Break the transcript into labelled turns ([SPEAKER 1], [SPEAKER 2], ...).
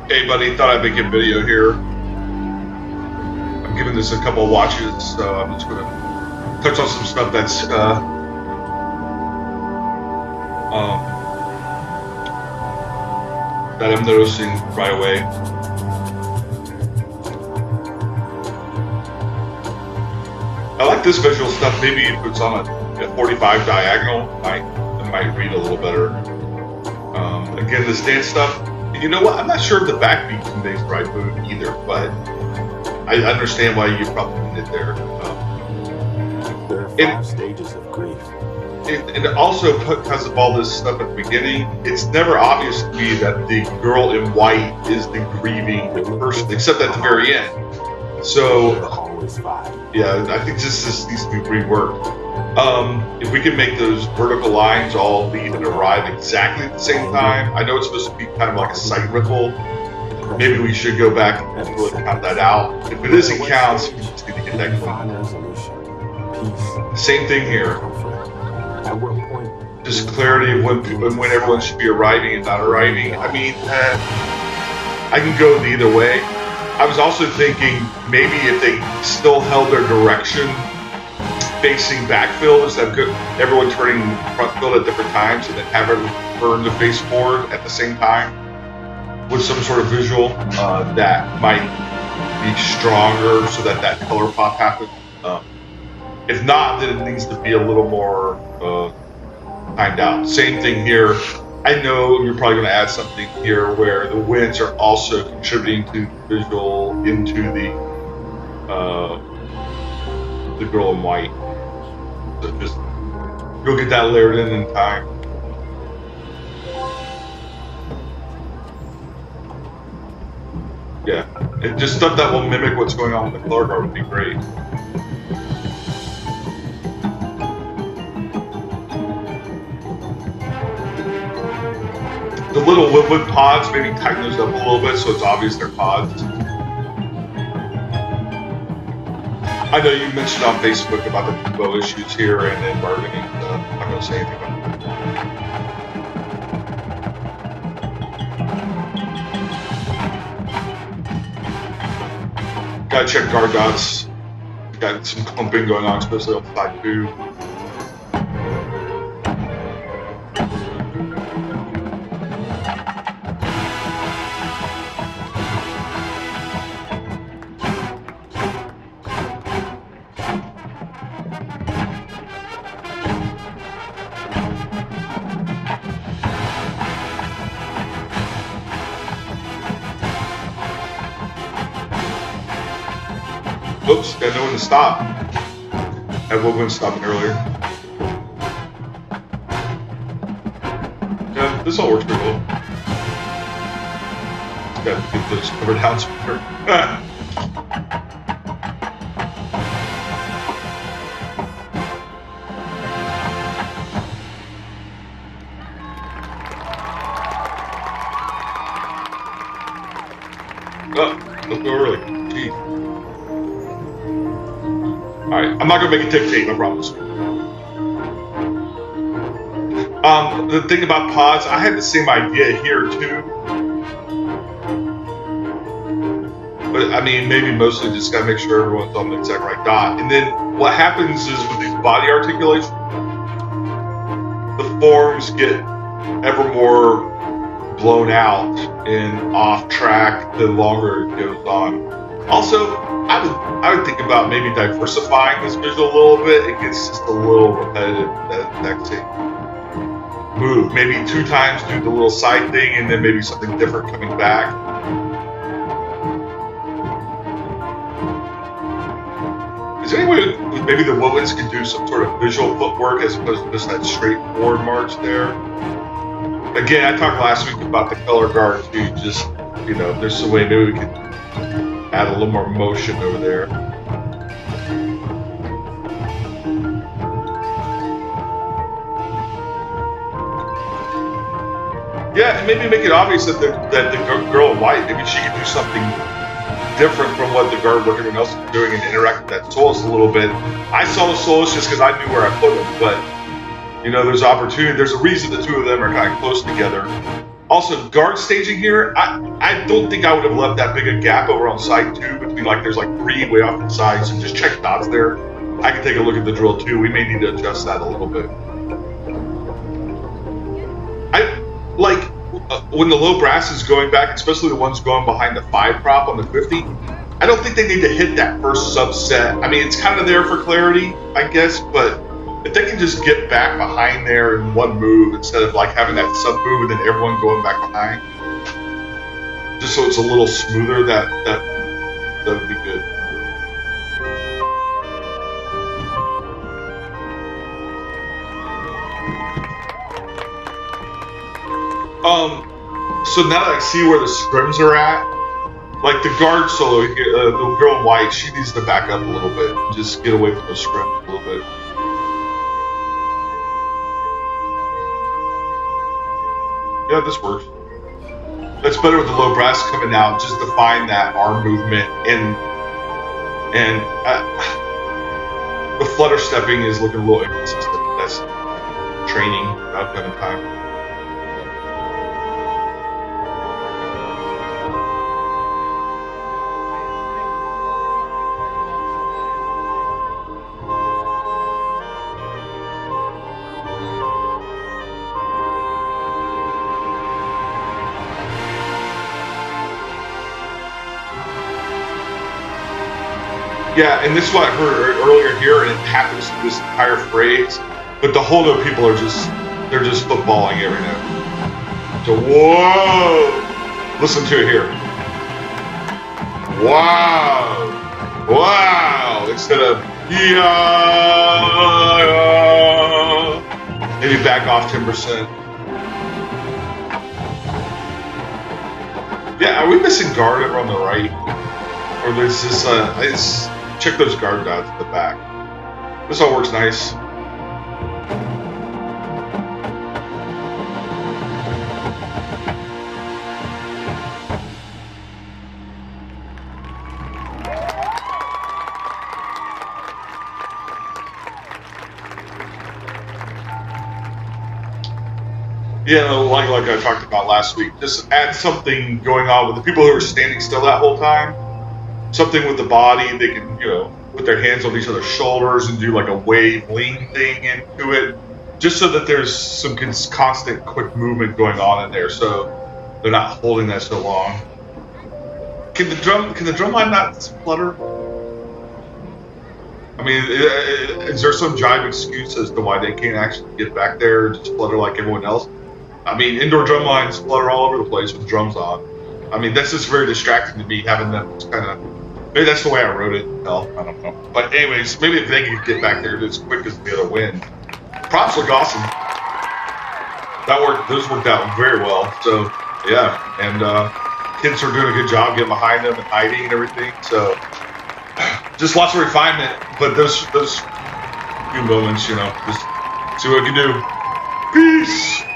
[SPEAKER 1] Hey buddy, thought I'd make a video here. I'm giving this a couple of watches, so I'm just gonna touch on some stuff that's that I'm noticing right away. I like this visual stuff. Maybe if it's on a 45 diagonal, it might read a little better. Again, the stand stuff. You know what? I'm not sure if the backbeat conveys the right mood either, but I understand why you probably need it there.
[SPEAKER 2] There are 5 stages of grief.
[SPEAKER 1] And also, because of all this stuff at the beginning, it's never obvious to me that the girl in white is the grieving person, except at the very end. So, yeah, I think this needs to be reworked. If we can make those vertical lines all lead and arrive exactly at the same time, I know it's supposed to be kind of like a sight ripple. Maybe we should go back and really count that out. If it isn't counts, we just need to get that going. Same thing here. Just clarity of when everyone should be arriving and not arriving. I mean, I can go either way. I was also thinking maybe if they still held their direction facing backfield instead of everyone turning front field at different times, and then have everyone turn to face forward at the same time with some sort of visual that might be stronger so that color pop happens. If not, then it needs to be a little more timed out. Same thing here. I know you're probably going to add something here where the winds are also contributing to the visual into the girl in white. So just go get that layered in time. Yeah, and just stuff that will mimic what's going on with the color guard would be great. The little wood pods, maybe tighten those up a little bit so it's obvious they're pods. I know you mentioned on Facebook about the Depot issues here and then bargaining. I'm not going to say anything about that. Gotta check guard dots. Got some clumping going on, especially on side 2. Oops, got no one to stop. Had one stopping earlier. Yeah, this all works pretty well. Just gotta get those covered out somewhere. Oh, let's go early. Jeez. Alright, I'm not going to make a dictate, I promise. The thing about pods, I had the same idea here too. But I mean, maybe mostly just got to make sure everyone's on the exact right dot. And then what happens is with these body articulations, the forms get ever more blown out and off track the longer it goes on. Also, I would think about maybe diversifying this visual a little bit. It gets just a little repetitive, that same move. Maybe 2 times do the little side thing and then maybe something different coming back. Is there any way maybe the Wowens can do some sort of visual footwork as opposed to just that straightforward march there? Again, I talked last week about the color guards. You just, there's some way maybe we could add a little more motion over there. Yeah, and maybe make it obvious that the girl in white, maybe she can do something different from what the guard work everyone else is doing and interact with that solace a little bit. I saw the solace just because I knew where I put them, but there's opportunity. There's a reason the 2 of them are kind of close together. Also, guard staging here, I don't think I would have left that big a gap over on side 2 between like there's like 3 way off the side, so just check dots there. I can take a look at the drill too. We may need to adjust that a little bit. I like when the low brass is going back, especially the ones going behind the 5 prop on the 50. I don't think they need to hit that first subset. I mean, it's kind of there for clarity, I guess, but if they can just get back behind there in one move instead of like having that sub move and then everyone going back behind, just so it's a little smoother, that would be good. So now that I see where the scrims are at, like the guard solo here, the girl in white, she needs to back up a little bit, just get away from the scrims a little bit. Yeah, this works. That's better with the low brass coming out, just to find that arm movement, and the flutter stepping is looking a little inconsistent. That's training, not kind of time. Yeah, and this is what I heard earlier here, and it happens to this entire phrase. But the Holdo people are they're just footballing every now. So whoa, listen to it here. Wow, wow, instead of yeah, maybe back off 10%. Yeah, are we missing guard over on the right, or there's this? Check those guard dots at the back. This all works nice. Yeah, like I talked about last week, just add something going on with the people who are standing still that whole time. Something with the body, they can, put their hands on each other's shoulders and do like a wave lean thing into it, just so that there's some constant quick movement going on in there, so they're not holding that so long. Can the drum line not flutter? I mean, is there some jive excuse as to why they can't actually get back there and just flutter like everyone else? I mean, indoor drum lines flutter all over the place with drums on. I mean, that's just very distracting to me, having them kind of. Maybe that's the way I wrote it. Hell, I don't know. But anyways, maybe if they could get back there as quick as the other wind. Props look awesome. Those worked out very well. So yeah, and kids are doing a good job getting behind them and hiding and everything. So just lots of refinement. But those few moments, just see what we can do. Peace.